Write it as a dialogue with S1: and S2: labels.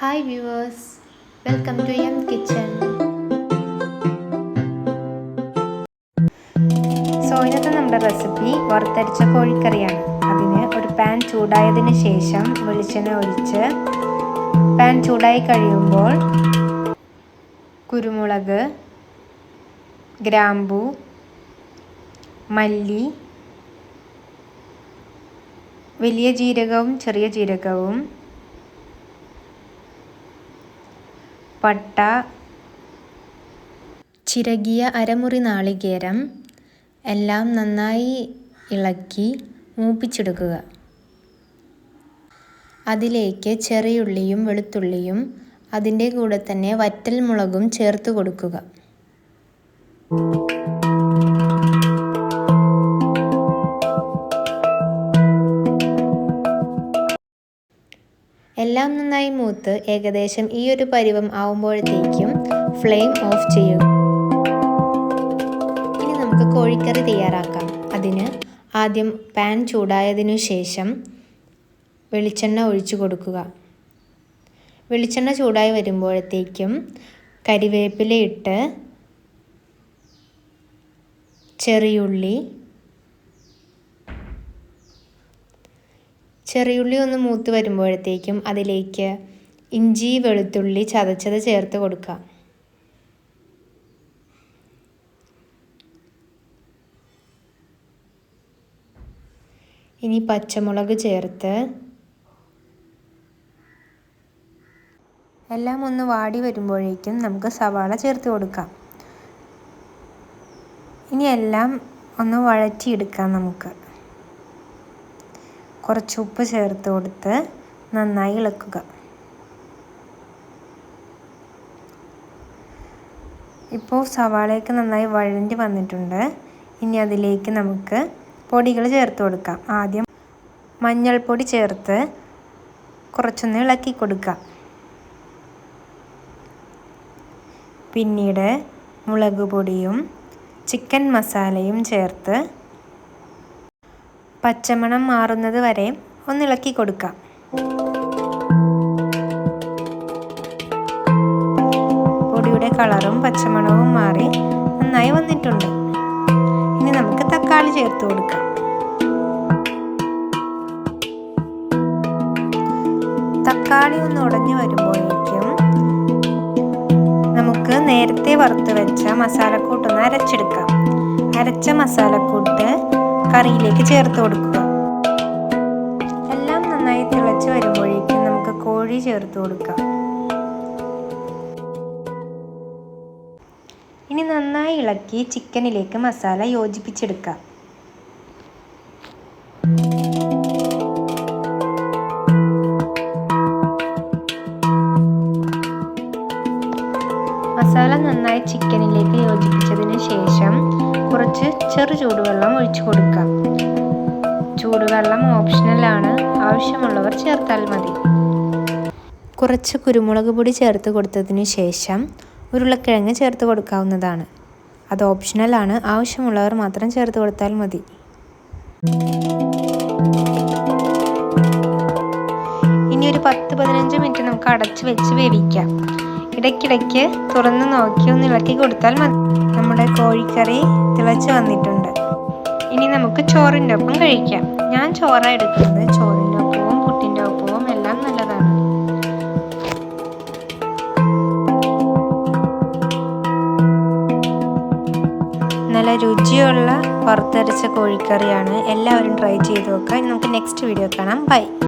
S1: Hi viewers, welcome to M kitchen. ഇന്നത്തെ നമ്മുടെ recipe വറുത്തരച്ച കോഴിക്കറിയാണ്. അതിന് ഒരു പാൻ ചൂടായതിന് ശേഷം വെളിച്ചെണ്ണ ഒഴിച്ച് പാൻ ചൂടായി കഴിയുമ്പോൾ കുരുമുളക്, ഗ്രാമ്പൂ, മല്ലി, വലിയ ജീരകവും ചെറിയ ജീരകവും, പട്ട, ചിരകിയ അരമുറി നാളികേരം എല്ലാം നന്നായി ഇളക്കി മൂപ്പിച്ചെടുക്കുക. അതിലേക്ക് ചെറിയുള്ളിയും വെളുത്തുള്ളിയും അതിൻ്റെ കൂടെ തന്നെ വറ്റൽ മുളകും ചേർത്ത് കൊടുക്കുക. എല്ലാം നന്നായി മൂത്ത് ഏകദേശം ഈ ഒരു പരുവം ആവുമ്പോഴത്തേക്കും ഫ്ലെയിം ഓഫ് ചെയ്യുക. ഇനി നമുക്ക് കോഴിക്കറി തയ്യാറാക്കാം. അതിന് ആദ്യം പാൻ ചൂടായതിനു ശേഷം വെളിച്ചെണ്ണ ഒഴിച്ചു കൊടുക്കുക. വെളിച്ചെണ്ണ ചൂടായി വരുമ്പോഴത്തേക്കും കരിവേപ്പില ഇട്ട് ചെറിയുള്ളി ഒന്ന് മൂത്ത് വരുമ്പോഴത്തേക്കും അതിലേക്ക് ഇഞ്ചി വെളുത്തുള്ളി ചതച്ചത് ചേർത്ത് കൊടുക്കുക. ഇനി പച്ചമുളക് ചേർത്ത് എല്ലാം ഒന്ന് വാടി വരുമ്പോഴേക്കും നമുക്ക് സവാള ചേർത്ത് കൊടുക്കാം. ഇനി എല്ലാം ഒന്ന് വഴറ്റിയെടുക്കാം. നമുക്ക് കുറച്ച് ഉപ്പ് ചേർത്ത് കൊടുത്ത് നന്നായി ഇളക്കുക. ഇപ്പോൾ സവാളയൊക്കെ നന്നായി വഴണ്ടി വന്നിട്ടുണ്ട്. ഇനി അതിലേക്ക് നമുക്ക് പൊടികൾ ചേർത്ത് കൊടുക്കാം. ആദ്യം മഞ്ഞൾപ്പൊടി ചേർത്ത് കുറച്ചൊന്ന് ഇളക്കി കൊടുക്കാം. പിന്നീട് മുളക് പൊടിയും ചിക്കൻ മസാലയും ചേർത്ത് പച്ചമണം മാറുന്നത് വരെ ഒന്ന് ഇളക്കി കൊടുക്കാം. പൊടിയുടെ കളറും പച്ചമണവും മാറി നന്നായി വന്നിട്ടുണ്ട്. ഇനി നമുക്ക് തക്കാളി ചേർത്ത് കൊടുക്കാം. തക്കാളി ഒന്ന് ഉടഞ്ഞു വരുമ്പോഴേക്കും നമുക്ക് നേരത്തെ വറുത്ത് വെച്ച മസാലക്കൂട്ടൊന്ന് അരച്ചെടുക്കാം. അരച്ച മസാലക്കൂട്ട് കറിയിലേക്ക് ചേർത്ത് കൊടുക്കുക. എല്ലാം നന്നായി തിളച്ച് വരുമ്പോഴേക്കും നമുക്ക് കോഴി ചേർത്ത് കൊടുക്കാം. ഇനി നന്നായി ഇളക്കി ചിക്കനിലേക്ക് മസാല യോജിപ്പിച്ചെടുക്കാം. മസാല നന്നായി ചിക്കനിലേക്ക് യോജിപ്പിച്ചതിന് ശേഷം കുറച്ച് ചെറു ചൂടുവെള്ളം ഒഴിച്ചു കൊടുക്കാം. ചൂടുവെള്ളം ഓപ്ഷണലാണ്, ആവശ്യമുള്ളവർ ചേർത്താൽ മതി. കുറച്ച് കുരുമുളക് പൊടി ചേർത്ത് കൊടുത്തതിന് ശേഷം ഉരുളക്കിഴങ്ങ് ചേർത്ത് കൊടുക്കാവുന്നതാണ്. അത് ഓപ്ഷണലാണ്, ആവശ്യമുള്ളവർ മാത്രം ചേർത്ത് കൊടുത്താൽ മതി. ഇനി ഒരു 10-15 മിനിറ്റ് നമുക്ക് അടച്ചു വെച്ച് വേവിക്കാം. ഇടയ്ക്കിടയ്ക്ക് തുറന്ന് നോക്കി ഒന്ന് ഇളക്കി കൊടുത്താൽ മതി. നമ്മുടെ കോഴിക്കറി തിളച്ച് വന്നിട്ടുണ്ട്. ഇനി നമുക്ക് ചോറിൻ്റെ ഒപ്പം കഴിക്കാം. ഞാൻ ചോറാണ് എടുക്കുന്നത്. ചോറിൻ്റെ ഒപ്പവും പുട്ടിൻ്റെ ഒപ്പവും എല്ലാം നല്ലതാണ്. നല്ല രുചിയുള്ള വറുത്തരച്ച കോഴിക്കറിയാണ്. എല്ലാവരും ട്രൈ ചെയ്ത് നോക്കുക. നമുക്ക് നെക്സ്റ്റ് വീഡിയോ കാണാം. ബൈ.